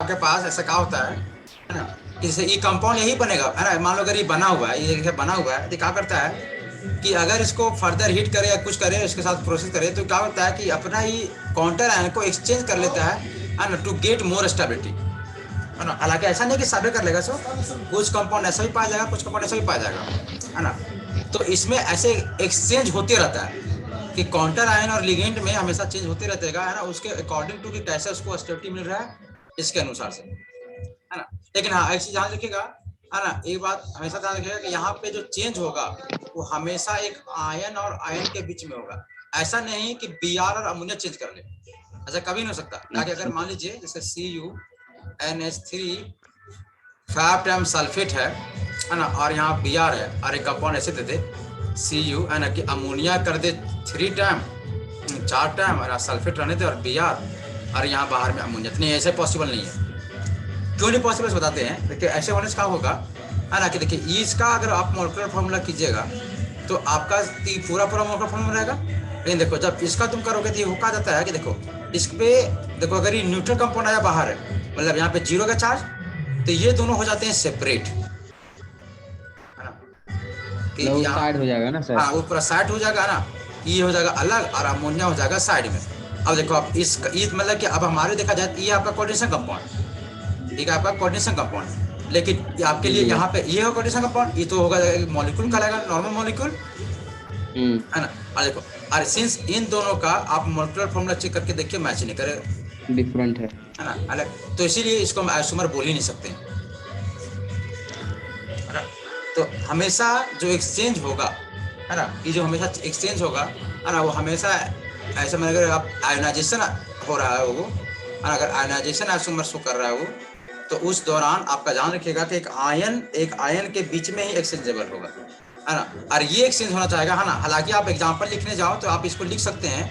आपके पास ऐसा क्या होता है ना, कि जैसे ये कंपाउंड यही बनेगा है ना, मान लो अगर ये बना हुआ है, ये बना हुआ है तो क्या करता है कि अगर इसको फर्दर हीट करे या कुछ करे इसके साथ प्रोसेस करे तो क्या होता है कि अपना ही काउंटर आयन को एक्सचेंज कर लेता है ना, टू गेट मोर स्टेबिलिटी है ना। हालांकि ऐसा नहीं कि सारे कर लेगा, सो कुछ कंपाउंड ऐसा भी पाया जाएगा, कुछ कंपाउंड ऐसा भी पाया जाएगा है ना। तो इसमें ऐसे एक्सचेंज होते रहता है कि काउंटर आयन और लिगेंड में हमेशा चेंज होते रहता है ना, उसके अकॉर्डिंग टू कि कैसे उसको स्टेबिलिटी मिल रहा है इसके अनुसार से है ना। लेकिन हाँ एक चीज ध्यान रखिएगा है ना, एक बात हमेशा ध्यान रखिएगा कि यहाँ पे जो चेंज होगा वो हमेशा एक आयन और आयन के बीच में होगा। ऐसा नहीं कि Br और अमोनिया चेंज कर ले, ऐसा कभी नहीं हो सकता। ताकि अगर मान लीजिए जैसे CuNH3 5 टाइम सल्फेट है ना, और यहाँ Br है और एक कंपाउंड ऐसे दे दे Cu है ना, कि अमोनिया कर दे 3 टाइम 4 टाइम और सल्फेट रहने दे और Br और यहाँ बाहर में अमोनिया, नहीं ऐसे पॉसिबल नहीं है। क्यों नहीं पॉसिबल बताते हैं। देखिए ऐसे होने से क्या होगा है ना, कि देखिए इसका अगर आप मोलेकुलर फॉर्मूला कीजिएगा तो आपका पूरा मोलेकुलर फॉर्मूला रहेगा। लेकिन देखो जब इसका तुम करोगे तो ये हो कहा जाता है कि देखो इस पे देखो अगर ये न्यूट्रल कंपाउंड आया बाहर है, मतलब यहाँ पे 0 का चार्ज, तो ये दोनों हो जाते हैं सेपरेट है ना, कि यहाँ साइड हो जाएगा ना सर। हाँ वो पूरा साइड हो जाएगा ना, ये हो जाएगा अलग और अमोनिया हो जाएगा साइड में। अब देखो आप इस मतलब कि अब हमारे देखा जाए ये आपका कोऑर्डिनेशन कंपाउंड, ठीक है आपका कोऑर्डिनेशन कंपाउंड, लेकिन आपके लिए जी। यहाँ पे ये हो कोऑर्डिनेशन कंपाउंड, ये तो होगा मॉलिक्यूल कहलाएगा नॉर्मल मॉलिक्यूल है ना। और देखो और सिंस इन दोनों का आप मॉलिक्यूलर फॉर्मूला चेक करके देखिए मैच नहीं करेगा डिफरेंट है। है ना अलग, तो इसीलिए इसको हम आइसोमर बोल ही नहीं सकते है ना। तो हमेशा जो एक्सचेंज होगा है ना, ये जो हमेशा एक्सचेंज होगा है ना, वो हमेशा ऐसा मतलब अगर आप आयोनाइजेशन हो रहा है वो, अगर आयोनाइजेशन आइसोमर शो कर रहा है वो, तो उस दौरान आपका ध्यान रखिएगा कि एक आयन के बीच में ही एक्सचेंजेबल होगा है ना, और ये एक्सचेंज होना चाहेगा है ना। हालांकि आप एग्जांपल लिखने जाओ तो आप इसको लिख सकते हैं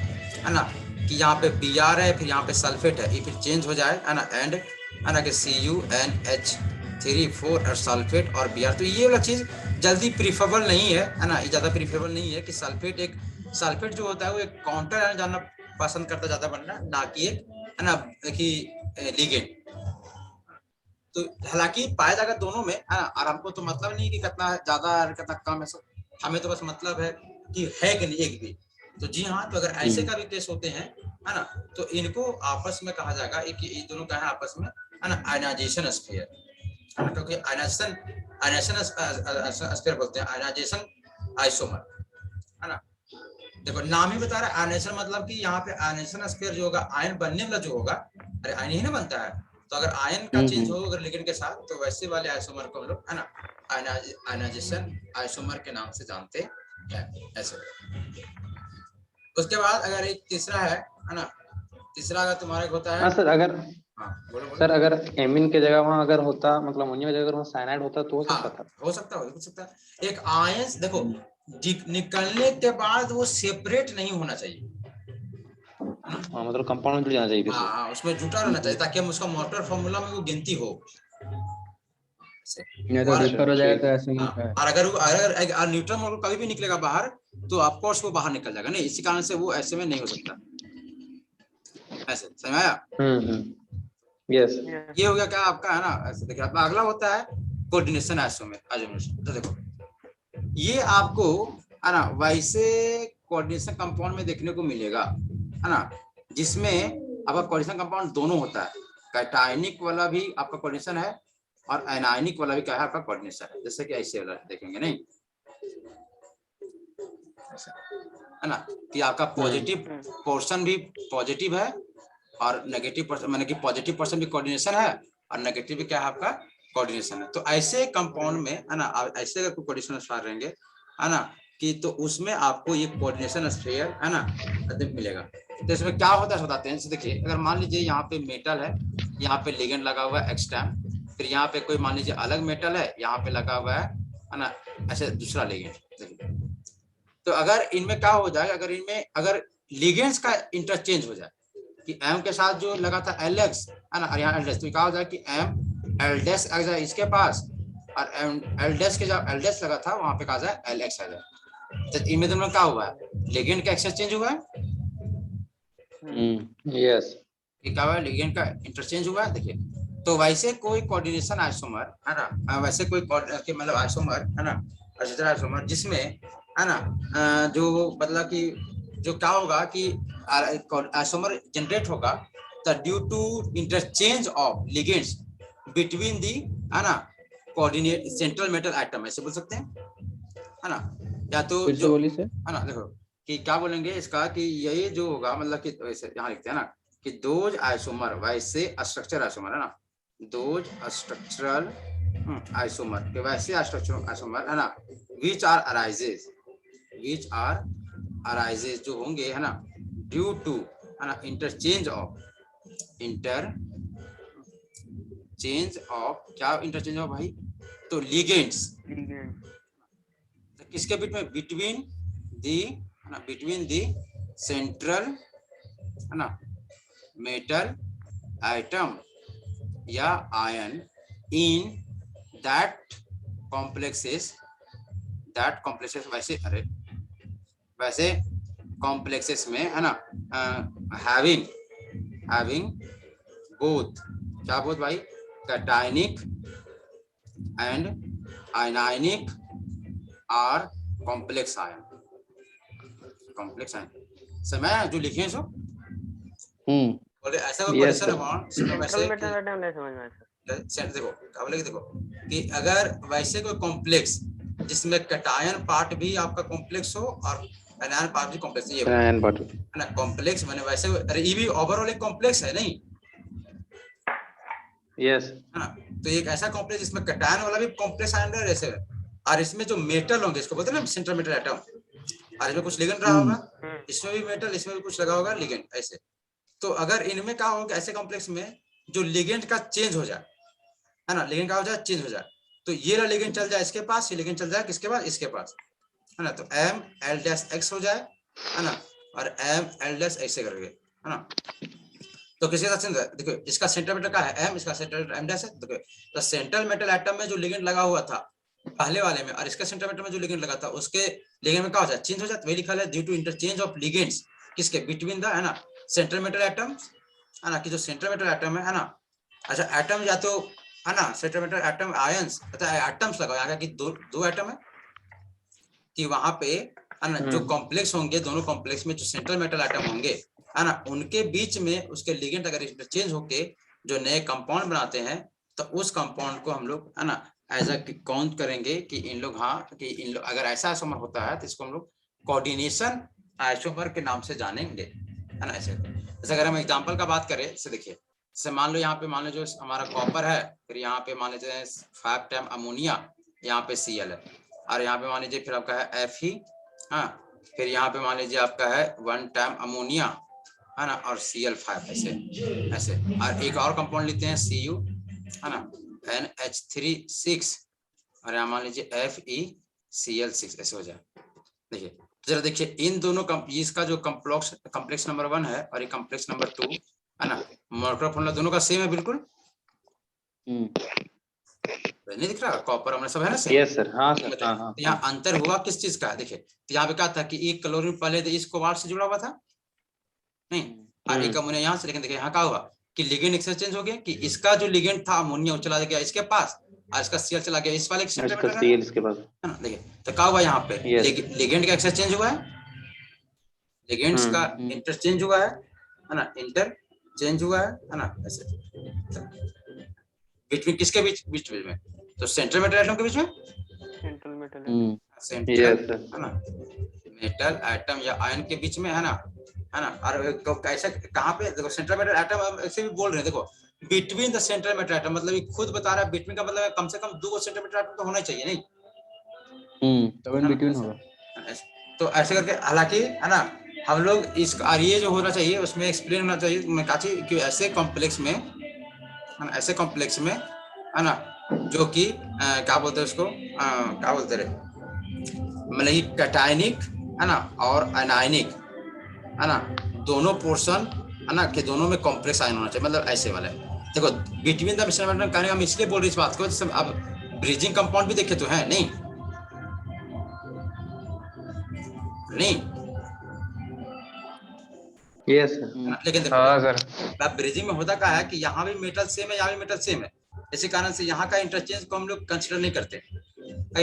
है ना, कि यहाँ पे Br है फिर यहाँ पे सल्फेट है, ये फिर चेंज हो जाए है ना, एंड है ना कि CuNH3 4 और सल्फेट और Br, तो ये वाला चीज जल्दी प्रीफरेबल नहीं है ना, ये ज्यादा प्रीफरेबल नहीं है कि सल्फेट जो होता है वो एक काउंटर आयन जानना पसंद करता ज्यादा बनना, ना कि एक है ना कि लिगेंड। तो हालांकि पाया जाएगा दोनों में है ना, और हमको तो मतलब नहीं कि कितना ज्यादा और कितना कम है, सब हमें तो बस मतलब है कि है कि नहीं एक भी। तो जी हाँ, तो अगर ऐसे का भी केस होते हैं है ना, तो इनको आपस में कहा जाएगा एक ये दोनों का है आपस में है ना आयनाइजेशन स्फीयर है ना, क्योंकि आयनाइजेशन स्फीयर बोलते हैं आयनाइजेशन आइसोमर है ना। देखो नाम ही बता रहा है आयनाइजेशन, मतलब कि यहाँ पे आयनाइजेशन स्फीयर जो होगा आयन बनने वाला जो होगा, अरे आयन ही ना बनता है, तो अगर आयन का चेंज हो अगर लिगेंड के साथ तो वैसे वाले आइसोमर को हम लोग है ना आयनाइजेशन आइसोमर के नाम से जानते हैं ऐसे। उसके बाद अगर एक तीसरा है ना, तीसरा अगर तुम्हारा होता है हाँ सर, अगर हाँ बोलो बोलो। सर अगर एमिन की जगह वहाँ अगर होता, मतलब अमोनिया की जगह अगर वहाँ साइनाइड होता तो हो हाँ सकता था। हो सकता है एक आयन देखो निकलने के बाद वो सेपरेट नहीं होना चाहिए है ना। हाँ, मतलब कंपाउंड में जुड़ जाना चाहिए हाँ फिर हाँ उसमें जुटा रहना चाहिए ताकि हम उसका मोटर फॉर्मूला में वो गिनती हो। नहीं तो और डिफर हो जाएगा तो ठीक ऐसे ही हाँ, है। और अगर न्यूट्रन मॉडल कभी भी निकलेगा बाहर तो ऑफकोर्स वो बाहर निकल जाएगा, नहीं इसी कारण से वो ऐसे में नहीं हो सकता। ऐसे समझ आया। यस। ये हो गया क्या आपका है ना, ऐसे देखिए आपका अगला होता है कोऑर्डिनेशन आइसोमर। तो देखो ये आपको है ना वैसे कोऑर्डिनेशन कंपाउंड में देखने को मिलेगा है ना, जिसमें आपका कोऑर्डिनेशन कंपाउंड दोनों होता है, कैटायनिक वाला भी आपका कोऑर्डिनेशन है और एनायनिक वाला भी क्या है आपका कोऑर्डिनेशन है, जैसे कि ऐसे वाला देखेंगे नहीं है ना, कि आपका पॉजिटिव पोर्शन भी पॉजिटिव है और नेगेटिव पर्सन माने कि पॉजिटिव पर्सन भी कोऑर्डिनेशन है और नेगेटिव भी क्या है आपका कोऑर्डिनेशन है। तो ऐसे कंपाउंड में है ना ऐसे अगर कोई कोऑर्डिनेशन स्फीयर रहेंगे है ना, कि तो उसमें आपको ये कोऑर्डिनेशन स्फीयर है ना मिलेगा। तो इसमें क्या होता है बताते हैं। देखिए अगर मान लीजिए यहाँ पे मेटल है, यहाँ पे लिगेंड लगा हुआ है एक्सटर्न, फिर यहाँ पे कोई मान लीजिए अलग मेटल है यहाँ पे लगा हुआ है ना ऐसे दूसरा लिगेंड। तो अगर इनमें क्या हो जाए, अगर इनमें अगर लिगेंड्स का इंटरचेंज हो जाए कि एम के साथ जो लगा था एलएक्स है ना, और यहाँ एलडेस, तो क्या हो जाए कि एम एलडेस आ जाए इसके पास और एलडेस के जब एलडेस लगा था वहां पे कहा जाए एलएक्स आ जाए। तो इनमें दोनों क्या हुआ है, लिगेंड का एक्सचेंज हुआ है, यस। क्या हुआ है लिगेंड का इंटरचेंज हुआ है। देखिए तो वैसे कोई कोऑर्डिनेशन आइसोमर है ना, वैसे कोई मतलब आइसोमर है ना, एसिटर आइसोमर जिसमें है ना जो मतलब कि जो क्या होगा कि आइसोमर जनरेट होगा the due to interchange of ligands between the है ना कोऑर्डिनेट सेंट्रल मेटल एटम, ऐसे बोल सकते हैं है ना। या तो फिर से जो बोलिए सर। है ना देखो कि क्या बोलेंगे इसका कि यही जो होगा मतलब कि वैसे यहाँ लिखते हैं ना कि दोज आइसोमर, वैसे स्ट्रक्चर आइसोमर है ना, दोज स्ट्रक्चरल आइसोमर के वैसे स्ट्रक्चरल आइसोमर है ना, which are arises, which are arises जो होंगे है ना ड्यू टू है ना इंटरचेंज ऑफ, इंटरचेंज ऑफ क्या इंटरचेंज ऑफ भाई, तो लिगेंड्स किसके बीच में, बिटवीन दी है ना, बिटवीन दी सेंट्रल है ना मेटल एटम या ion in that complexes, that complexes वैसे अरे वैसे कॉम्प्लेक्सेस में है ना हैविंग हैविंग बोथ, क्या बोथ भाई, cationic and anionic are complex ion, complex ion समय जो लिखे हैं सो बोले ऐसा कोई यस कंडीशन सर। है वैसे सेंट देखो क्या बोलेगे देखो कि अगर वैसे कोई कॉम्प्लेक्स जिसमें कैटायन पार्ट भी आपका कॉम्प्लेक्स हो और एनायन पार्ट भी कॉम्प्लेक्स, ये एनायन पार्ट है ना कॉम्प्लेक्स मैंने वैसे, अरे ये भी ओवरऑल एक कॉम्प्लेक्स है नहीं यस है ना। तो एक ऐसा कॉम्प्लेक्स जिसमें कैटायन वाला भी कॉम्प्लेक्स आयन है जैसे, और इसमें जो मेटल होंगे इसको बोलते हैं ना सेंट्रल मेटल एटम, और इसमें कुछ लिगेंड रहा होगा, इसमें भी मेटल, इसमें भी कुछ लगा होगा लिगेंड ऐसे। तो अगर इनमें क्या होगा ऐसे कॉम्प्लेक्स में जो लिगेंड का चेंज हो जाए है ना, लिगेंड का हो जाए चेंज हो जाए, तो ये रहा लिगेंड चल जाए इसके पास, ये लिगेंड चल जाए किसके पास, इसके पास है ना, तो एम एल डैश एक्स हो जाए है ना, और एम एल डैश ऐसे करके है ना। तो किसी का देखो इसका सेंट्रल मेटल का है एम, इसका सेंट्रल एम डैश है, देखो तो सेंट्रल मेटल एटम में जो लिगेंड लगा हुआ था पहले वाले में और इसका सेंट्रल मेटल में जो लिगेंड लगा था उसके लिगेंड में क्या हो जाए, चेंज हो जाए, वही लिखा है due to interchange of ligands किसके, बिटवीन द है ना सेंट्रल मेटल एटम है ना, कि जो सेंट्रल मेटल एटम है ना, अच्छा एटम या तो है ना सेंट्रल मेटल एटम आयंस अर्थात एटम्स लगाओ यहाँ कि दो एटम है कि वहां पे है ना जो कॉम्प्लेक्स होंगे दोनों कॉम्प्लेक्स में जो सेंट्रल मेटल एटम होंगे है ना उनके बीच में उसके लिगेंड अगर इंटरचेंज होके जो नए कंपाउंड बनाते हैं तो उस कंपाउंड को हम लोग है ना एज अ काउंट करेंगे कि इन लोग हाँ कि इन लोग अगर ऐसा आइसोमर होता है तो इसको हम लोग कोऑर्डिनेशन आइसोमर के नाम से जानेंगे है ना। ऐसे जैसे अगर हम एग्जांपल का बात करें जैसे देखिए जैसे मान लो यहाँ पे मान लो जो हमारा कॉपर है, फिर यहाँ पे मान लेते हैं 5 टाइम अमोनिया, यहाँ पे Cl है, और यहाँ पे मान लीजिए फिर आपका है Fe, हाँ फिर यहाँ पे मान लीजिए आपका है 1 टाइम अमोनिया है ना और Cl5 ऐसे ऐसे, और एक और कंपाउंड लेते हैं Cu है ना NH3 6 और यहाँ मान लीजिए FeCl6 ऐसे हो जाए। देखिए जरा देखिए इन दोनों इसका जो कॉम्प्लेक्स नंबर 1 है और ये कॉम्प्लेक्स नंबर 2 है ना, मॉलिक्यूलर फॉर्मूला दोनों का सेम है बिल्कुल, नहीं दिख रहा कॉपर हमने सब है ना सेम। Yes sir. हाँ सर। हाँ हाँ। यहाँ अंतर हुआ किस चीज का है, देखिए तो यहाँ पे क्या था कि एक क्लोरीन पहले इस कोबाल्ट से जुड़ा हुआ था नहीं, और एक अमोनिया यहाँ से, लेकिन देखिए यहाँ क्या हुआ कि लिगेंड एक्सचेंज हो गया कि इसका जो लिगेंड था अमोनिया चला गया इसके पास और इसका Cl चला गया इस वाले सेंटर में Cl इसके पास है ना। देखिए तो क्या हुआ यहाँ पे लिगेंड का एक्सचेंज हुआ है, लिगेंड्स का इंटरचेंज हुआ है ना, इंटरचेंज हुआ है ना ऐसे बिटवीन किसके बीच बीच में, तो सेंट्रल मेटल एटम के बीच में, सेंट्रल है ना मेटल एटम या आयन के बीच में है ना और कैसे कहाँ पे देखो सेंट्रल मेटल एटम ऐसे भी बोल रहे हैं, देखो between the central metal atom मतलब ये खुद बता रहा है बिटवीन का मतलब कम से कम 2 सेंट्रल मेटल एटम तो होना चाहिए नहीं, तब इन बिटवीन होगा। तो ऐसे करके हालांकि है ना हम लोग इस और ये जो होना चाहिए उसमें एक्सप्लेन होना चाहिए मैं कहा कि ऐसे कॉम्प्लेक्स में है ना, ऐसे कॉम्प्लेक्स में है ना जो कि क्या बोलते हैं उसको क्या बोलते रहे मतलब कैटायनिक है ना और एनायनिक है ना दोनों पोर्शन है ना कि दोनों में कॉम्प्लेक्स आयन होना चाहिए, मतलब ऐसे वाले देखो बिटवीन द मिश्रण कहने का हम इसलिए बोल रहे इस बात को, जैसे अब ब्रिजिंग कंपाउंड भी देखे तो है नहीं नहीं यस सर। है ना। लेकिन देखो हाँ सर। ब्रिजिंग में होता क्या है कि यहाँ भी मेटल सेम है, यहाँ भी मेटल सेम है, इसी कारण से यहाँ का इंटरचेंज को हम लोग कंसिडर नहीं करते,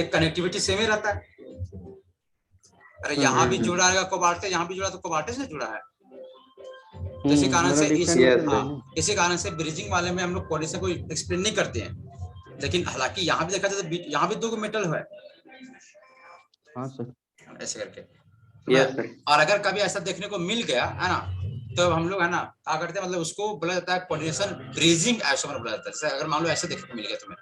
कनेक्टिविटी सेम ही रहता है। अरे यहाँ भी जुड़ा है कोबाल्ट, यहाँ भी जुड़ा तो कोबाल्ट से जुड़ा है, तो इसी कारण से इसी कारण से ब्रिजिंग वाले में हम लोग कोऑर्डिनेशन को एक्सप्लेन नहीं करते हैं। लेकिन हालांकि यहाँ भी देखा जाए तो यहाँ भी 2 मेटल है। हाँ सर। ऐसे करके यस सर। और अगर कभी ऐसा देखने को मिल गया है ना, तो हम लोग है ना क्या करते हैं, मतलब उसको बोला जाता है कोऑर्डिनेशन ब्रिजिंग आइसोमर बोला जाता है। जैसे अगर मान लो ऐसे देखने को मिल गया तुम्हें,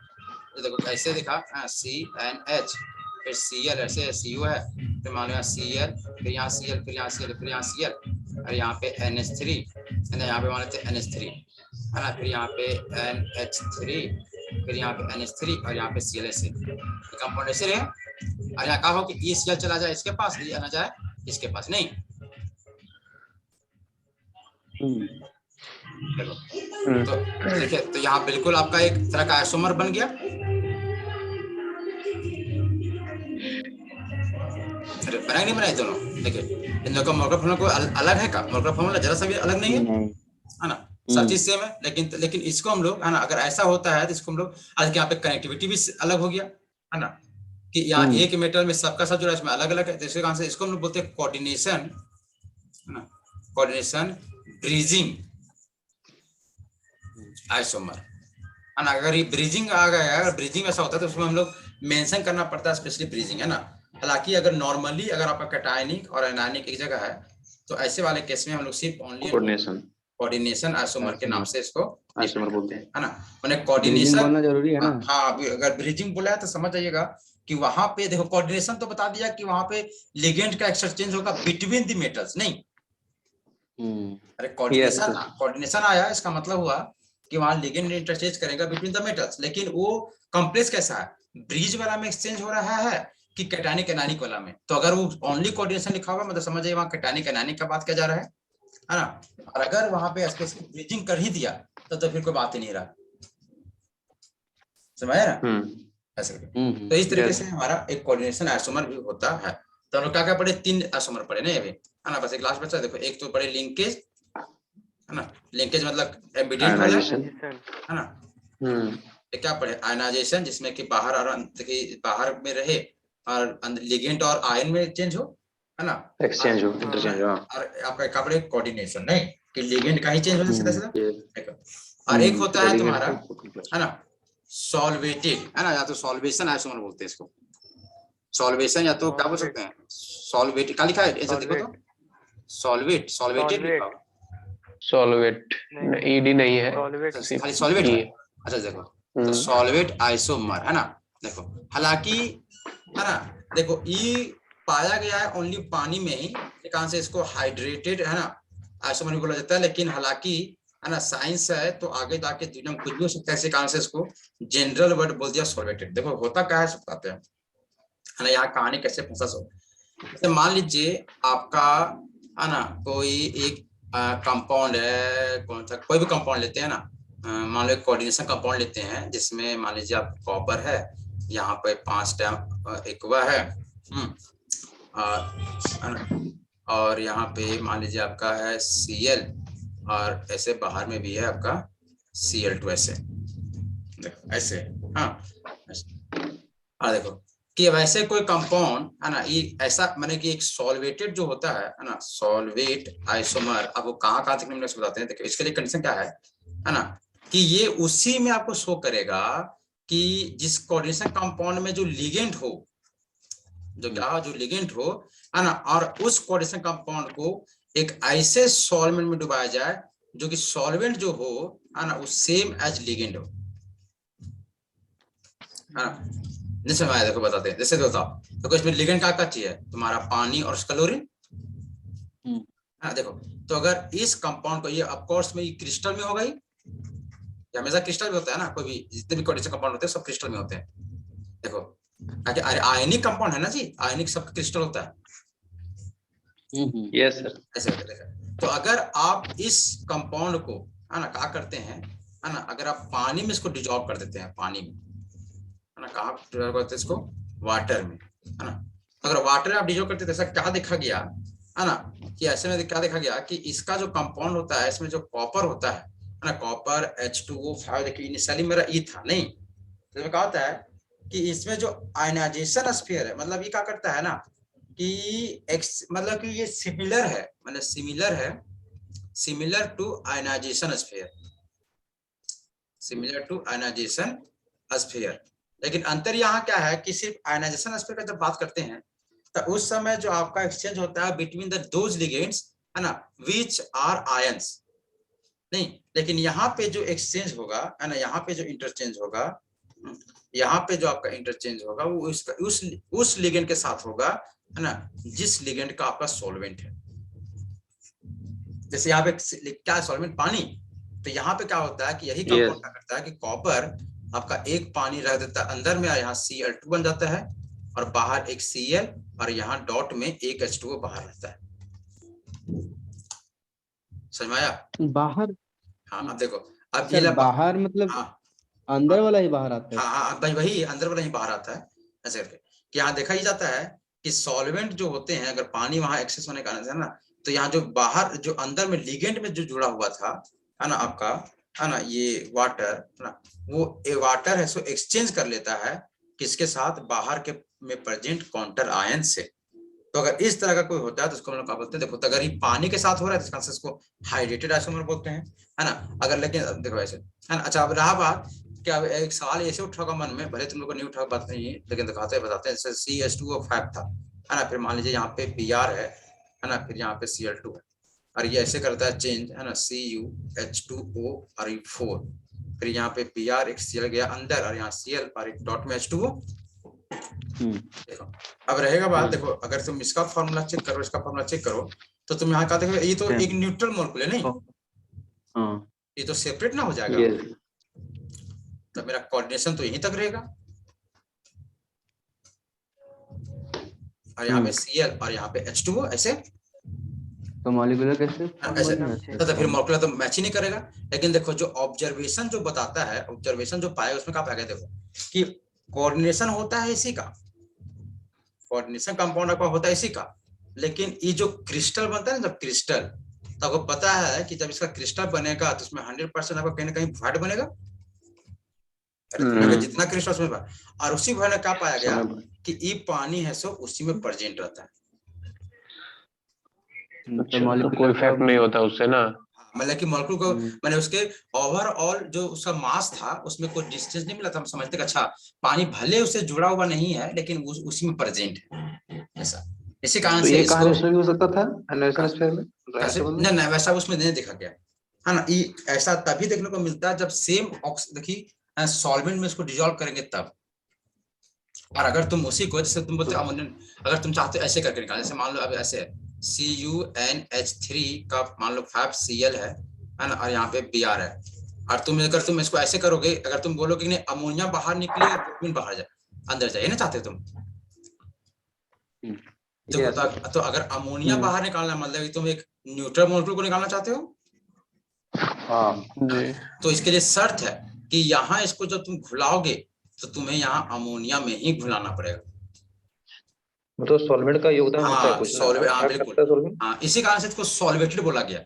तो देखो ऐसे देखा CNH, फिर Cl, ऐसे Cu है, फिर मान लो यहाँ Cl, फिर यहाँ Cl, फिर यहाँ Cl, फिर यहाँ Cl, और यहाँ पे NH3, यहाँ पे मान लेते हैं NH3, है ना, फिर यहाँ पे NH3, फिर यहाँ पे NH3 और यहाँ पे Cl ऐसे कंपाउंड ऐसे रहे। और यहाँ कहा हो कि ये Cl चला जाए इसके पास, ये ना जाए इसके पास, नहीं देखो। तो देखिए, तो यहाँ बिल्कुल आपका एक तरह का आइसोमर बन गया। बनाए नहीं बनाए दोनों, देखिए इन दोनों का मॉलिक्यूलर फॉर्मूला कोई अलग है का? मॉलिक्यूलर फॉर्मूला जरा सा भी अलग नहीं है ना, सब चीज सेम है। लेकिन इसको हम लोग है ना, अगर ऐसा होता है तो इसको हम लोग आज यहाँ पे कनेक्टिविटी भी अलग हो गया है ना, कि यहाँ एक मेटल में सबका सब जुड़ा, इसमें अलग अलग है। जिसके कारण से इसको हम लोग बोलते हैं कोऑर्डिनेशन, है ना, कोऑर्डिनेशन ब्रिजिंग आइसोमर, है ना। अगर ये ब्रिजिंग आ गया, अगर ब्रिजिंग ऐसा होता है तो उसमें हम लोग मेंशन करना पड़ता है स्पेशली ब्रिजिंग, है ना। हालांकि अगर नॉर्मली अगर आपका कैटायनिक और एनायनिक एक जगह है, तो ऐसे वाले केस में हम लोग सिर्फ ओनली कोऑर्डिनेशन आइसोमर के नाम से इसको आइसोमर बोलते हैं, है ना। मैंने कोऑर्डिनेशन बोलना जरूरी है ना। हाँ, अगर ब्रिजिंग बोला है तो समझ जाइएगा कि वहां पे देखो कोऑर्डिनेशन तो बता दिया कि वहां पे लिगेंड का एक्सचेंज होगा बिटवीन द मेटल्स, नहीं। अरे कोऑर्डिनेशन आया, इसका मतलब हुआ कि वहां लिगेंड इंटरचेंज करेगा बिटवीन द मेटल्स, लेकिन वो कॉम्प्लेक्स कैसा है, ब्रिज वाला में एक्सचेंज हो रहा है कि कैटायनिक एनायनिक वाला में। तो अगर वो ओनली कोऑर्डिनेशन लिखा होगा, मतलब समझ जाइए वहां कैटायनिक एनायनिक का बात किया जा रहा है ना। और अगर वहां पे स्पेसिफिक ब्रिजिंग कर ही दिया तो फिर कोई बात ही नहीं रहा, समझ ना ऐसे। तो इस तरीके से हमारा एक कोऑर्डिनेशन आइसोमर भी होता है। तो हम लोग क्या पढ़े, 3 आइसोमर पढ़े नहीं अभी, है ना। बस एक लास्ट बचा, देखो एक तो पढ़े लिंकेज, है ना। लिंकेज मतलब एम्बिडेंट वाला, है ना। ये क्या पढ़े, आयनाइजेशन, जिसमें कि बाहर और बाहर में रहे और लिगेंड और आयन में चेंज हो, है ना, एक्सचेंज हो, इंटरचेंज हो। और आपका क्या पढ़े, कोऑर्डिनेशन, नहीं कि लिगेंड का ही चेंज हो सीधा सीधा। और एक होता है तुम्हारा, है ना, सॉल्वेटेड, है ना, या तो सॉल्वेशन आइसोमर बोलते हैं इसको, सॉल्वेशन, या तो क्या बोल सकते हैं सॉल्वेट, क्या लिखा है ऐसे देखो तो, सॉल्वेट, सॉल्वेटेड लिखा होगा, सॉल्वेट ईडी नहीं है, खाली सॉल्वेट है। अच्छा देखो, तो सॉल्वेट आइसोमर, है ना। देखो हालांकि, है ना, देखो ये पाया गया है ओनली पानी में ही, कारण से इसको हाइड्रेटेड, है ना, आइसोमर भी बोला जाता है। लेकिन हालांकि, है ना, साइंस है तो आगे जाके दुनिया में कुछ भी हो सकता है, इसी कारण से इसको जनरल वर्ड बोल दिया सॉल्वेटेड। देखो होता क्या है सब बताते हैं, है ना। यहाँ कहानी कैसे फंसा सो, जैसे मान लीजिए आपका, है ना, कोई एक कंपाउंड है, कौन सा कोई भी कंपाउंड लेते हैं ना, मान लो कोऑर्डिनेशन कंपाउंड लेते हैं, जिसमें मान लीजिए आप कॉपर है, यहाँ पे 5 टाइम एक्वा है, और यहाँ पे मान लीजिए आपका है Cl, और ऐसे बाहर में भी है आपका Cl2, ऐसे देखो ऐसे, हाँ देखो कि वैसे कोई कंपाउंड, है ना, ये ऐसा माने कि एक सॉल्वेटेड जो होता है ना, सॉल्वेट आइसोमर, अब वो कहाँ देखने में बताते हैं। देखो इसके लिए कंडीशन क्या है ना, कि ये उसी में आपको शो करेगा कि जिस कोऑर्डिनेशन कंपाउंड में जो लिगेंड हो, जो क्या जो लिगेंड हो, है ना, और उस कोऑर्डिनेशन कंपाउंड को एक ऐसे सॉल्वेंट में डुबाया जाए जो कि सॉल्वेंट जो हो, है ना, वो सेम एज लिगेंड हो, है ना। जैसे मैं देखो बताते हैं, जैसे देखो इसमें लिगेंड क्या चाहिए तुम्हारा, पानी और क्लोरीन, है। देखो तो अगर इस कंपाउंड को, ये ऑफ कोर्स में क्रिस्टल में होगा, ही हमेशा क्रिस्टल में होता है ना, कोई भी जितने भी कोऑर्डिनेशन कंपाउंड होते हैं सब क्रिस्टल में होते हैं। देखो अरे आयनिक कंपाउंड है ना जी, आयनिक सब क्रिस्टल होता है। Yes sir. ऐसे तो अगर आप इस कंपाउंड को, है ना, क्या करते हैं, है ना, अगर आप पानी में इसको डिजॉल्व कर देते हैं, पानी में, है ना, कहाँ डिजॉल्व करते हैं इसको, वाटर में, है ना। अगर वाटर में आप डिजॉल्व करते हैं तो ऐसा क्या देखा गया, है ना, कि ऐसे में क्या देखा गया कि इसका जो कंपाउंड होता है, इसमें जो कॉपर होता है ना, कॉपर H2O5, देखिए इनिशियली मेरा ई था नहीं, तो क्या होता है कि इसमें जो आयनाइजेशन स्फीयर है, मतलब ये क्या करता है ना कि मतलब कि ये सिमिलर है, मतलब similar to ionisation sphere, similar to ionisation sphere. लेकिन अंतर यहाँ क्या है कि सिर्फ आयनाइजेशन स्फीयर का जब बात करते हैं तो उस समय जो आपका एक्सचेंज होता है बिटवीन द दोज लिगेंड्स, है ना, विच आर आयंस, नहीं, लेकिन यहाँ पे जो एक्सचेंज होगा, है ना, यहाँ पे जो इंटरचेंज होगा, यहाँ पे जो आपका इंटरचेंज होगा वो उस लिगेंड के साथ होगा, है ना, जिस लिगेंड का आपका सॉल्वेंट है। जैसे यहाँ पे क्या सॉल्वेंट, पानी, तो यहाँ पे क्या होता है कि यही कंपाउंड क्या करता है कि कॉपर आपका एक पानी रख देता है अंदर में, यहाँ Cl2 बन जाता है और बाहर एक Cl, और यहाँ डॉट में एक H2O बाहर रहता है। समझ में आया? बाहर? हाँ, अब देखो, अब सर बाहर मतलब हाँ अंदर वाला ही बाहर आता है? हाँ, वही अंदर वाला ही बाहर आता है, ऐसे करके कि यहाँ देखा ही जाता है कि सॉल्वेंट जो होते हैं, अगर पानी वहां एक्सेस होने का है ना, तो यहाँ जो बाहर जो अंदर में लिगेंड में जो जुड़ा हुआ था, है ना, आपका, है ना, ये वाटर, है ना, वो वाटर है सो एक्सचेंज कर लेता है किसके साथ, बाहर के में प्रेजेंट काउंटर आयन से। तो अगर इस तरह का कोई होता है तो उसको हम लोग क्या बोलते हैं, देखो, तो अगर ये पानी के साथ हो रहा है तो इसको हाइड्रेटेड आइसोमर बोलते हैं, है ना। अगर लेकिन देखो ऐसे, है ना। अच्छा, अब रहा बात क्या, एक सवाल ऐसे उठा होगा मन में, भले तुम लोग को नहीं उठा, बात नहीं है, लेकिन दिखाते हैं, बताते हैं। जैसे CH2O5 था, है ना, फिर मान लीजिए यहाँ पे Br है ना, फिर यहाँ पे Cl2 है, और ये ऐसे करता है चेंज, है ना, CuH2O और 4, फिर यहाँ पे Br एक Cl गया अंदर और यहाँ Cl और एक डॉट में H2O। देखो अब रहेगा बात, देखो अगर तुम इसका फॉर्मूला चेक करो, इसका फॉर्मूला चेक करो, तो तुम यहाँ का देखो, ये तो एक न्यूट्रल मॉलिक्यूल है, नहीं, ये तो सेपरेट ना हो जाएगा, तो मेरा कोऑर्डिनेशन तो यहीं तक रहेगा, और यहाँ पे Cl और यहाँ पे H2O, ऐसे तो मॉलिक्यूलर कैसे ऐसे, तो फिर मॉलिक्यूलर तो मैच ही नहीं करेगा। लेकिन देखो जो ऑब्जर्वेशन जो बताता है, ऑब्जर्वेशन जो पाएगा उसमें क्या पाएगा, देखो कि कोऑर्डिनेशन होता है इसी का, कोऑर्डिनेशन कंपाउंड आपका होता है इसी का, लेकिन ये जो क्रिस्टल बनता है ना, जब क्रिस्टल, तो आपको पता है कि जब इसका क्रिस्टल बनेगा तो उसमें 100% आपका कहीं ना कहीं वॉइड बनेगा, जितना क्रिस्टल उसमें, और उसी वॉइड में क्या पाया गया कि ये पानी है सो उसी में प्रेजेंट रहता है, तो कोई इफेक्ट नहीं होता उससे ना, मतलब कि मॉलिक्यूल को, मैंने उसके ओवरऑल जो उसका मास था उसमें कोई डिस्टेंस नहीं मिला था, हम समझते कि अच्छा पानी भले उससे जुड़ा हुआ नहीं है लेकिन उसी में प्रेजेंट है, ऐसा। इसी कारण से इसको इसमें भी हो सकता था आयनाइजेशन स्फीयर में, नहीं वैसा उसमें नहीं देखा गया, है ना। ये ऐसा तभी देखने को मिलता है जब सेम देखिए सॉल्वेंट में इसको डिसॉल्व करेंगे तब, और अगर तुम उसी को, जैसे तुम बोलते हो अमोनियम, अगर तुम चाहते हो ऐसे करके निकाल, जैसे मान लो अब ऐसे है CuNH3 का मान लो 5Cl है ना, और यहाँ पे Br है, और तुम अगर तुम इसको ऐसे करोगे, अगर तुम बोलोगे कि नहीं अमोनिया बाहर निकले और ब्रोमीन बाहर जाए, अंदर जाए, ना चाहते तुम, तो अगर अमोनिया बाहर निकालना मतलब कि तुम एक न्यूट्रल मॉलिक्यूल को निकालना चाहते हो, तो इसके लिए शर्त है कि यहाँ इसको जब तुम घुलाओगे तो तुम्हें यहाँ अमोनिया में ही घुलाना पड़ेगा, तो सॉल्वेंट का योगदान होता है कुछ सॉल्वेंट, हाँ बिल्कुल, हाँ, इसी कारण से इसको सॉल्वेटेड बोला गया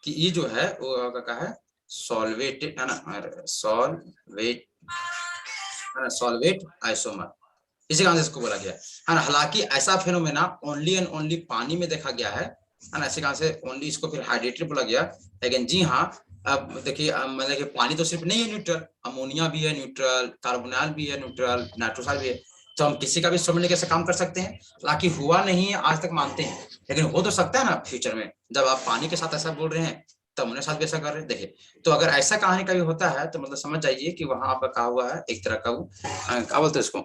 कि ये जो है वो क्या है, सॉल्वेटेड, है ना, सॉल्वेट आइसोमर, इसी कारण से इसको बोला गया है ना। हालांकि ऐसा फेनोमेना ओनली एंड ओनली पानी में देखा गया है ना, इसी कारण से ओनली इसको फिर हाइड्रेटेड बोला गया। लेकिन जी हाँ, अब देखिए मतलब कि पानी तो सिर्फ नहीं है न्यूट्रल, अमोनिया भी है न्यूट्रल, कार्बोनाइल भी है न्यूट्रल, नाइट्रोसाइल भी है, तो हम किसी का भी सॉल्वेंट कैसे काम कर सकते हैं, हालांकि हुआ नहीं है आज तक मानते हैं, लेकिन हो तो सकता है ना फ्यूचर में, जब आप पानी के साथ ऐसा बोल रहे हैं तो अमोनिया साथ भी ऐसा कर रहे हैं। देखिए, तो अगर ऐसा कहानी कभी होता है तो मतलब समझ जाइए कि वहां आपका कहा हुआ है एक तरह का वो क्या बोलते हैं इसको,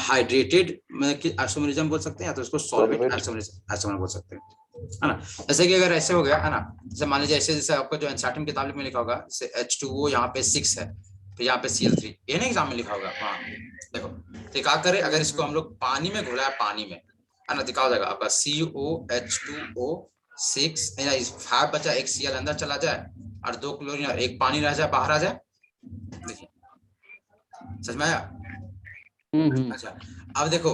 हाइड्रेटेड मतलब आइसोमरिज्म बोल सकते हैं, या तो इसको सॉल्वेट आइसोमर बोल सकते हैं, है ना। जैसे कि अगर ऐसे हो गया, है ना, जैसे मान लीजिए ऐसे, जैसे आपको जो एनसीईआरटी की किताब में लिखा होगा, जैसे H2O यहाँ पे 6 है, फिर यहाँ पे Cl3, ये ना एग्जाम में लिखा होगा, हाँ देखो, तो क्या करे, अगर इसको हम लोग पानी में घुलाया, पानी में, है ना, दिखा हो जाएगा आपका COH2O6, 5 बचा, एक Cl अंदर चला जाए और 2 क्लोरीन और एक पानी रह जाए, बाहर आ जाए, देखिए समझ में आया। अच्छा, अब देखो,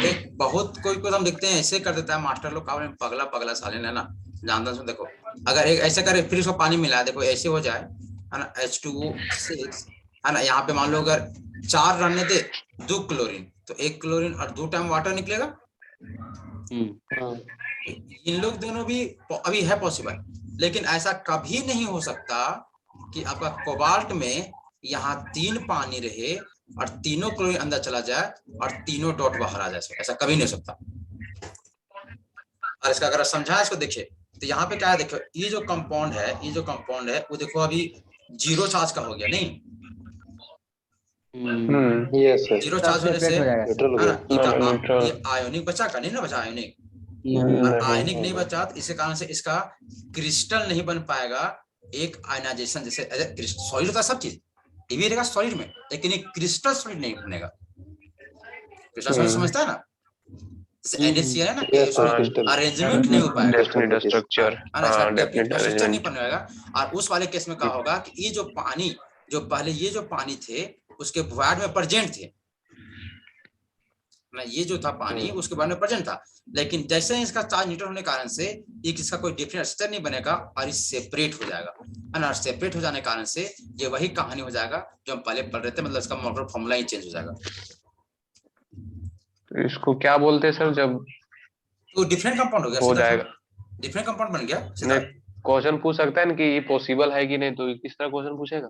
एक बहुत कोई को हम देखते हैं ऐसे कर देता है मास्टर लोग, का पगला पगला साले है ना, जानता हूँ। देखो अगर एक ऐसे करे फिर उसको पानी मिला, देखो ऐसे हो जाए है ना, H2O6 है ना, यहाँ पे मान लो अगर 4 रहने दे 2 क्लोरीन, तो 1 क्लोरीन और 2 टाइम वाटर निकलेगा। इन लोग दोनों भी अभी है पॉसिबल, लेकिन ऐसा कभी नहीं हो सकता कि आपका कोबाल्ट में यहाँ 3 पानी रहे और तीनों क्लोरीन अंदर चला जाए और तीनों डॉट बाहर आ जाए, ऐसा कभी नहीं हो सकता। और इसका अगर समझा इसको देखिए, तो यहाँ पे क्या है, देखो ये जो कंपाउंड है, ये जो कंपाउंड है वो देखो अभी 0 चार्ज का हो गया, नहीं यस सर, जीरो चार्ज होने से सेपरेट हो जाएगा। न्यूट्रल हो है गया। ना, न्यूट्रल। ये आयोनिक बचा का नहीं ना, बचा आयोनिक, नहीं, आयनिक नहीं बचा, तो इसी कारण से इसका क्रिस्टल नहीं बन पाएगा। एक आयनाइजेशन जैसे सॉलिड होता है सब चीज, ये भी रहेगा सॉलिड में, लेकिन एक क्रिस्टल सॉलिड नहीं बनेगा। क्रिस्टल सॉलिड समझता है ना, जैसे NaCl है ना, Yes, sir, उसमें crystal. अरेंजमेंट नहीं हो पाएगा, डेफिनेट स्ट्रक्चर, है ना, इसका हाँ डेफिनेट डेफिनेट स्ट्रक्चर नहीं अरेंजमेंट। बन पाएगा। और उस वाले केस में क्या होगा कि ये जो पानी, जो पहले ये जो पानी थे उसके वॉइड में प्रेजेंट थे ना, ये जो था पानी उसके बारे में प्रेजेंट था, लेकिन जैसे ही इसका चार्ज न्यूट्रल होने के कारण से एक इसका कोई डिफरेंट स्ट्रक्चर नहीं बनेगा और इस सेपरेट हो जाएगा, है ना। सेपरेट हो जाने के कारण से ये वही कहानी हो जाएगा जो हम पहले पढ़ रहे थे, मतलब इसका मॉलिक्यूलर फॉर्मूला ही चेंज हो जाएगा। तो इसको क्या बोलते हैं सर जब तो डिफरेंट कंपाउंड हो गया, हो जाएगा? डिफरेंट कंपाउंड बन गया नहीं, क्वेश्चन पूछ सकता है ना कि ये पॉसिबल है कि नहीं, तो किस तरह क्वेश्चन पूछेगा?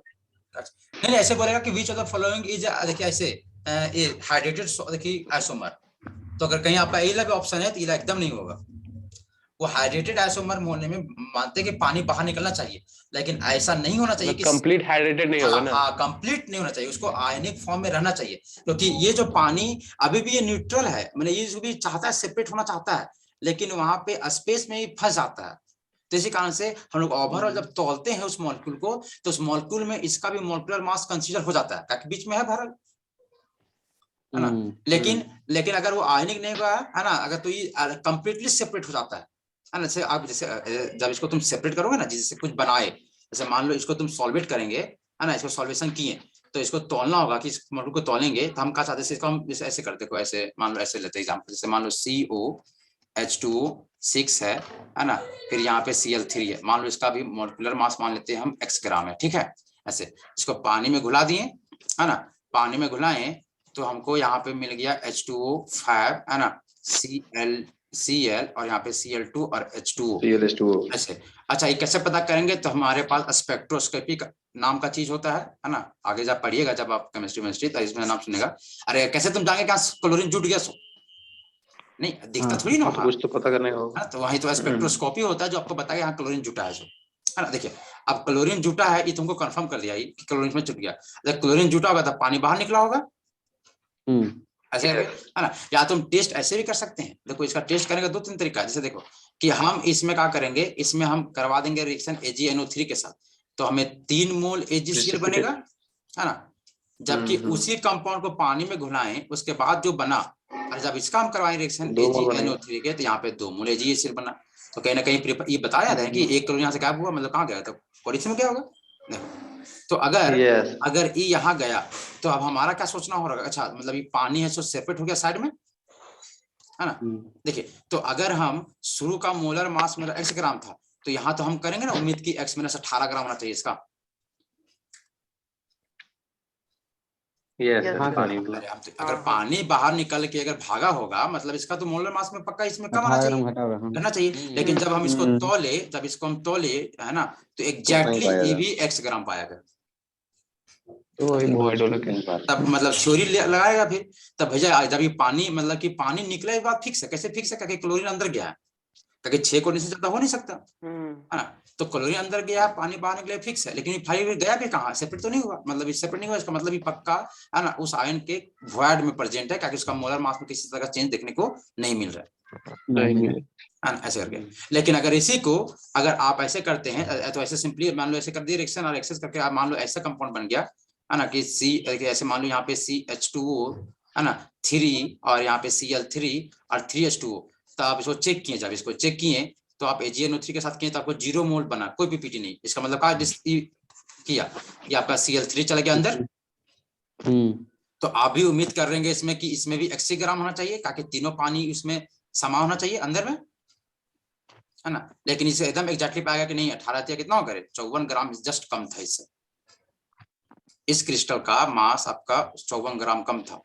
नहीं ऐसे बोलेगा कि which of the following is, देखिए ऐसे हाइड्रेटेड, देखिए आइसोमर, तो अगर कहीं आपका ए ऑप्शन है तो ये एकदम नहीं होगा। वो हाइड्रेटेड आइसोमर होने में मानते हैं कि पानी बाहर निकलना चाहिए, लेकिन ऐसा नहीं होना चाहिए कि कंप्लीट हाइड्रेटेड नहीं होगा ना। हाँ, कंप्लीट नहीं होना चाहिए, उसको आयनिक फॉर्म में रहना चाहिए, क्योंकि ये जो पानी अभी भी ये न्यूट्रल है, मतलब ये जो भी चाहता है सेपरेट होना चाहता है, लेकिन वहां पे स्पेस में ही फंस जाता है। तो इसी कारण से हम लोग ओवरऑल जब तौलते हैं उस मॉलिक्यूल को, तो उस मॉलिक्यूल में इसका भी मॉलिक्यूलर मास कंसीडर हो जाता है, ताकि बीच में है भरल, है ना। लेकिन अगर वो आयनिक नहीं हुआ है ना, अगर तो ये कंप्लीटली सेपरेट हो जाता है ना। जैसे आप जैसे जब इसको तुम सेपरेट करोगे ना, जैसे कुछ बनाए, जैसे मान लो इसको तुम सॉल्वेट करेंगे, है ना, इसको सॉल्वेशन किए, तो इसको तौलना होगा कि इस मॉलिक्यूल को तौलेंगे, तो हम क्या चाहते हैं इसको हम ऐसे करते को, ऐसे मान लो, ऐसे लेते एग्जांपल, जैसे मान लो COH2O6 है ना, फिर यहाँ पे Cl3 है, मान लो इसका भी मॉलिक्यूलर मास मान लेते हैं हम x ग्राम है, ठीक है। ऐसे इसको पानी में घुला दिए, है ना, पानी में घुलाएं तो हमको यहाँ पे मिल गया H2O5, है ना, Cl और यहाँ पे Cl2 और H2O ऐसे। अच्छा, ये कैसे पता करेंगे, तो हमारे पास स्पेक्ट्रोस्कोपी नाम का चीज होता है ना, आगे जब पढ़िएगा जब आप केमिस्ट्री तो इसमें नाम सुनेगा। अरे कैसे तुम जानेंगे क्या क्लोरीन जुट गया, सो नहीं दिखता थोड़ी ना, कुछ तो पता करने होगा, तो वही तो स्पेक्ट्रोस्कोपी होता है जो आपको बताएगा यहाँ क्लोरीन जुटा है, है ना। देखिए अब क्लोरीन जुटा है, ये तुमको कंफर्म कर दिया कि क्लोरीन में जुट गया। जब क्लोरीन जुटा होगा तब पानी बाहर निकला होगा, ऐसे है ना। या तुम टेस्ट ऐसे भी कर सकते हैं, देखो इसका टेस्ट करने का 2-3 तरीका है। जैसे देखो कि हम इसमें क्या करेंगे, इसमें हम करवा देंगे रिएक्शन AgNO3 के साथ, तो हमें 3 मोल AgCl बनेगा, है ना। जबकि उसी कंपाउंड को पानी में घुलाएं उसके बाद जो बना, और जब इसका हम करवाएं रिएक्शन AgNO3 के, तो यहाँ पे 2 मोल AgCl बना। तो कहीं ना कहीं ये बताया था कि 1 क्लोरीन यहाँ से गायब हुआ, मतलब कहाँ गया, तो पॉलीथीन में क्या होगा। देखो तो अगर ई यहाँ गया, तो अब हमारा क्या सोचना हो रहा है, अच्छा मतलब ये पानी है, सो सेपरेट हो गया साइड में, है ना। देखिए तो अगर हम शुरू का मोलर मास मेरा x ग्राम था, तो यहाँ तो हम करेंगे ना उम्मीद की x माइनस 18 ग्राम होना चाहिए इसका। अगर पानी बाहर निकल के अगर भागा होगा, मतलब इसका तो मोलर मास में पक्का इसमें कम आना चाहिए, करना चाहिए। लेकिन जब हम इसको तौले, जब इसको हम तौले, है ना, तो एग्जैक्टली ये भी x ग्राम पाया गया। तब मतलब थ्योरी लगाएगा फिर, तब भैया जब ये पानी, मतलब कि पानी निकला ये बात फिक्स है। कैसे फिक्स है, क्योंकि क्लोरीन अंदर गया है, क्योंकि 6 क्लोरीन से ज्यादा हो नहीं सकता, है ना। तो क्लोरीन अंदर गया, पानी बाहर निकले, फिक्स है। लेकिन फाइव गया भी कहाँ, सेपरेट तो नहीं हुआ, मतलब सेपरेट नहीं हुआ, इसका मतलब ये पक्का, है ना, उस आयन के वॉइड में प्रेजेंट है, क्योंकि उसका मोलर मास में किसी तरह का चेंज देखने को नहीं मिल रहा है, ऐसे करके। लेकिन अगर इसी को अगर आप ऐसे करते हैं, तो ऐसे सिंपली मान लो ऐसे कर दिए रिएक्शन, और एक्सेस करके आप मान लो ऐसा कंपाउंड बन गया, है ना, कि ऐसे मान लो यहाँ पे CH2O, है ना, 3 और यहाँ पे Cl3 और 3H2O। तो आप इसको चेक किए, जब इसको चेक किए तो आप AgNO3 के साथ किए तो आपको 0 मोल बना, कोई पीपीटी नहीं। इसका मतलब क्या किया, ये आपका Cl3 चला गया अंदर, तो आप भी उम्मीद कर रहे हैं इसमें कि इसमें भी 80 ग्राम होना चाहिए, ताकि तीनों पानी उसमें समा होना चाहिए अंदर में, है ना। लेकिन इसे एकदम एग्जैक्टली पाएगा कि नहीं, 18 कितना हो गए 54 ग्राम, जस्ट कम था इससे। इस क्रिस्टल का मास आपका 54 ग्राम कम था,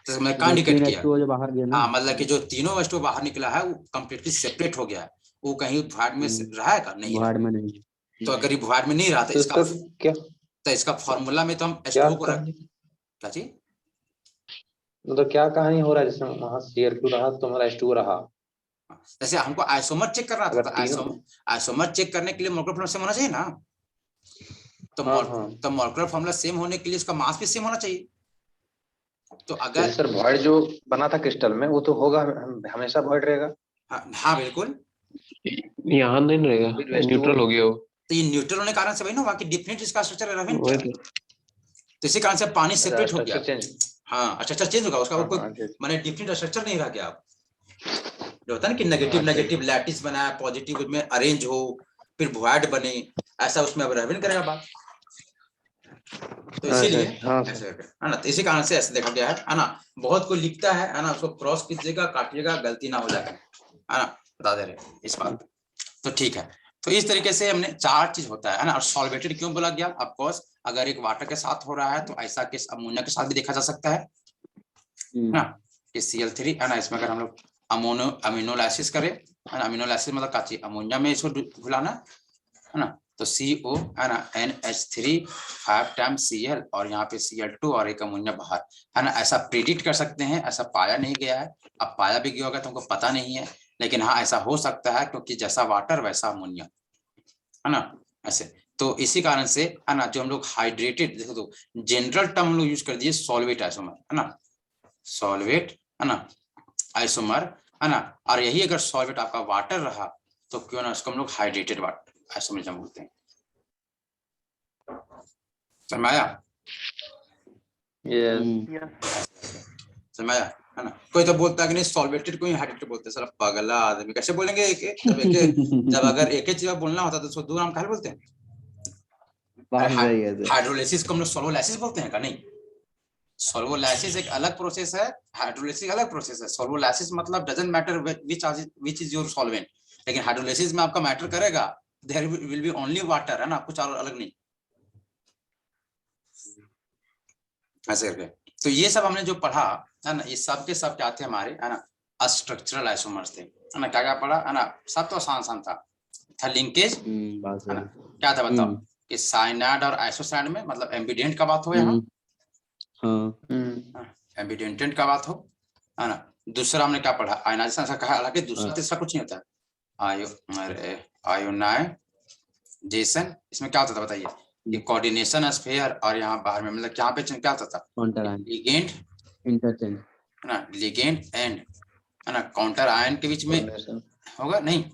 तो मैंने कहा इंडिकेट किया। जो बाहर गया ना, हाँ, मतलब कि जो तीनों वस्तु बाहर निकला है वो कंप्लीटली सेपरेट हो गया है, वो कहीं भाड़ में रहा है का नहीं रहा। भाड़ में नहीं। तो अगर ये भाड़ में नहीं रहा तो इसका क्या तो इसका फॉर्मूला में तो हम क्या H2O को रख, कहानी क्या चीज, मतलब क्या कहानी हो रहा है, जिसमें वहां Cl2 रहा तो हमारा H2O रहा। जैसे हमको आइसोमर चेक करना था, अगर तीनों आइसोमर चेक करने के लिए मोलेकुलर फॉर्मूला सेम होना चाहिए ना। तो हाँ तो मोलेकुलर फॉर्मूला सेम होने के लिए इसका मास भी सेम होना चाहिए। तो तो अगर सर वॉइड जो बना था क्रिस्टल में वो तो होगा, हमेशा वॉइड रहेगा। हाँ बिल्कुल, यहाँ नहीं रहेगा, न्यूट्रल हो गया वो। तो ये न्यूट्रल होने के कारण से भाई ना बाकी डिफरेंट इसका स्ट्रक्चर है, वही तो। तो इसी कारण से पानी सेपरेट हो गया। Structure change. हाँ, स्ट्रक्चर चेंज होगा उसका, वो कोई माने डिफरेंट स्ट्रक्चर नहीं रह गया। जो होता है ना कि नेगेटिव नेगेटिव लैटिस बनाया, पॉजिटिव में अरेंज हो, फिर वॉइड बने, ऐसा उसमें अब रह भी नहीं करेगा बात। तो इसीलिए ऐसे है ना, तो इसी कारण से ऐसे देखा गया है ना। बहुत कोई लिखता है ना, उसको क्रॉस कीजिएगा, काटिएगा, गलती ना हो जाए, है ना, बता दे रहे इस बात पे। तो ठीक है, तो इस तरीके से हमने 4 चीज होता है ना। और सॉल्वेटेड क्यों बोला गया, ऑफ कोर्स अगर एक वाटर के साथ हो रहा है तो ऐसा केस अमोनिया के साथ भी देखा जा सकता है ना, कि Cl3 है ना, इसमें अगर हम लोग अमीनोलाइसिस करें, है ना, अमीनोलाइसिस मतलब काची अमोनिया में इसको घुलाना, है ना, तो CO है ना, NH3 5 टाइम्स Cl और यहाँ पे Cl2 और एक अमोनिया बाहर, है ना। ऐसा प्रिडिक्ट कर सकते हैं, ऐसा पाया नहीं गया है, अब पाया भी गया होगा तो हमको पता नहीं है, लेकिन हाँ ऐसा हो सकता है, क्योंकि जैसा वाटर वैसा अमोनिया, है ना, ऐसे। तो इसी कारण से है ना, जो हम लोग हाइड्रेटेड, देखो तो जनरल टर्म हम लोग यूज कर दिए सॉल्वेट आइसोमर, है ना, सॉल्वेट, है ना, आइसोमर, है ना। और यही अगर सॉल्वेट आपका वाटर रहा तो क्यों ना उसको हम लोग हाइड्रेटेड वाटर आइसोमर बोलते हैं। समझ आया? समझ आया, है ना। कोई तो बोलता है कि नहीं सॉल्वेटेड को ही हाइड्रेटेड बोलते हैं, साला पगला आदमी, कैसे बोलेंगे जब अगर एक ही चीज बोलना होता तो उसको दो नाम काहे बोलते हैं। हाइड्रोलाइसिस को हम लोग सॉल्वोलाइसिस बोलते हैं का, नहीं। सॉल्वोलाइसिस एक अलग प्रोसेस है, हाइड्रोलाइसिस अलग प्रोसेस है। सॉल्वोलाइसिस मतलब doesn't matter which is your solvent, लेकिन हाइड्रोलाइसिस में आपका मैटर करेगा, there will be only water, है ना, कुछ और अलग नहीं, ऐसे करके। तो ये सब हमने जो पढ़ा है ना, ये सब के सब क्या थे हमारे, है ना, स्ट्रक्चरल आइसोमर्स थे, है ना। क्या क्या पढ़ा, है ना, सब तो आसान था लिंकेज, है ना। क्या था बताओ, कि साइनाइड और आइसोसाइनाइड में मतलब एम्बिडेंट का बात हो यहाँ, एम्बिडेंटेंट का बात हो, है ना। दूसरा हमने क्या पढ़ा, आयनाइजेशन, ऐसा कहा, हालांकि दूसरा तीसरा कुछ नहीं होता है, आयोनाइजेशन, इसमें क्या होता था बताइए, कि कोऑर्डिनेशन स्फीयर, और यहाँ बाहर में मतलब यहाँ पे क्या होता था, लिगेंड, इंटरचेंज, है ना, लिगेंड एंड, है ना, काउंटर आयन के बीच में होगा, नहीं,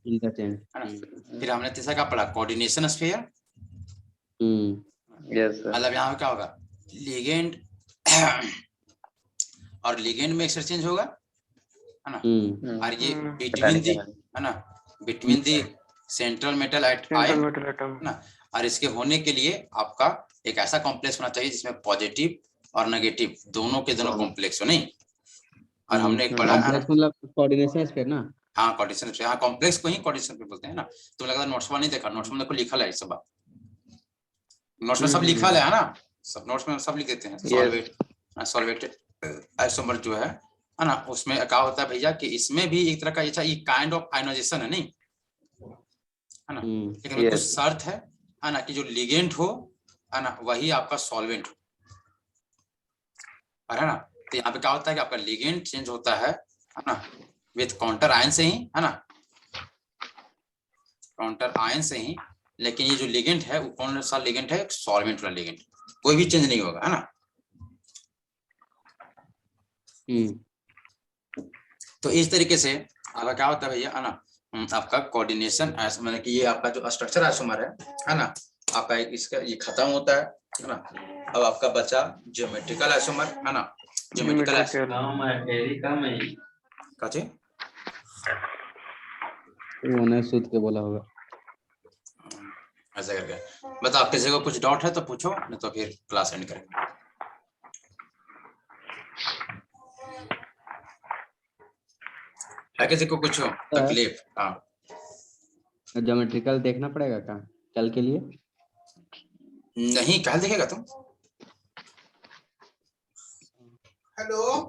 इंटरचेंज, है ना। फिर हमने तीसरा क्या पढ़ा, कोऑर्डिनेशन स्फीयर, मतलब यहाँ पे क्या होगा, लिगेंड और लिगेंड में एक्सचेंज होगा, है ना, और ये बिटवीन दी, है ना, between the central metal ion, है ना। और इसके होने के लिए आपका एक ऐसा कॉम्प्लेक्स होना चाहिए जिसमें पॉजिटिव और नेगेटिव दोनों के दोनों कॉम्प्लेक्स हो, नहीं। और हमने एक पढ़ा, मतलब कोऑर्डिनेशन स्फीयर ना, हाँ कोऑर्डिनेशन स्फीयर, हाँ कॉम्प्लेक्स को ही कोऑर्डिनेशन स्फीयर बोलते हैं ना। तो लगा नोट्स में नहीं देखा, नोट्स में देखो लिखा है सब, नोट्स में सब लिखा है ना, सब नोट्स में सब लिख देते हैं। सॉल्वेटेड आइसोमर जो है ना, उसमें क्या होता है भैया, कि इसमें भी एक तरह का ये काइंड ऑफ आयनाइजेशन है, नहीं, है ना, लेकिन कुछ शर्त है ना, कि जो लिगेंड हो, है ना, वही आपका सॉल्वेंट हो, है ना। तो यहाँ पे क्या होता है कि आपका लिगेंड चेंज होता है ना, विथ काउंटर आयन से ही, है ना, काउंटर आयन से ही। लेकिन ये जो लिगेंड है वो कौन सा लिगेंड है, सॉल्वेंट वाला लिगेंड, कोई भी चेंज नहीं होगा, है ना। तो इस तरीके से आपका क्या होता है भैया, है ना, आपका कोऑर्डिनेशन मतलब कि ये आपका जो स्ट्रक्चर आइसोमर है ना, आपका इसका ये खत्म होता है ना। अब आपका बचा ज्योमेट्रिकल आइसोमर, है ना, ज्योमेट्रिकल काचे उन्हें सूद के बोला होगा, ऐसा करके। बताओ किसी को कुछ डाउट है तो पूछो, नहीं तो फिर क्लास एंड करेंगे। है किसी को कुछ तकलीफ? हाँ ज्योमेट्रिकल देखना पड़ेगा क्या कल के लिए? नहीं, कल देखेगा तुम? हेलो,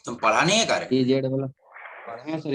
तुम पढ़ा नहीं है कार्य? ई जेड वाला पढ़े हैं सर।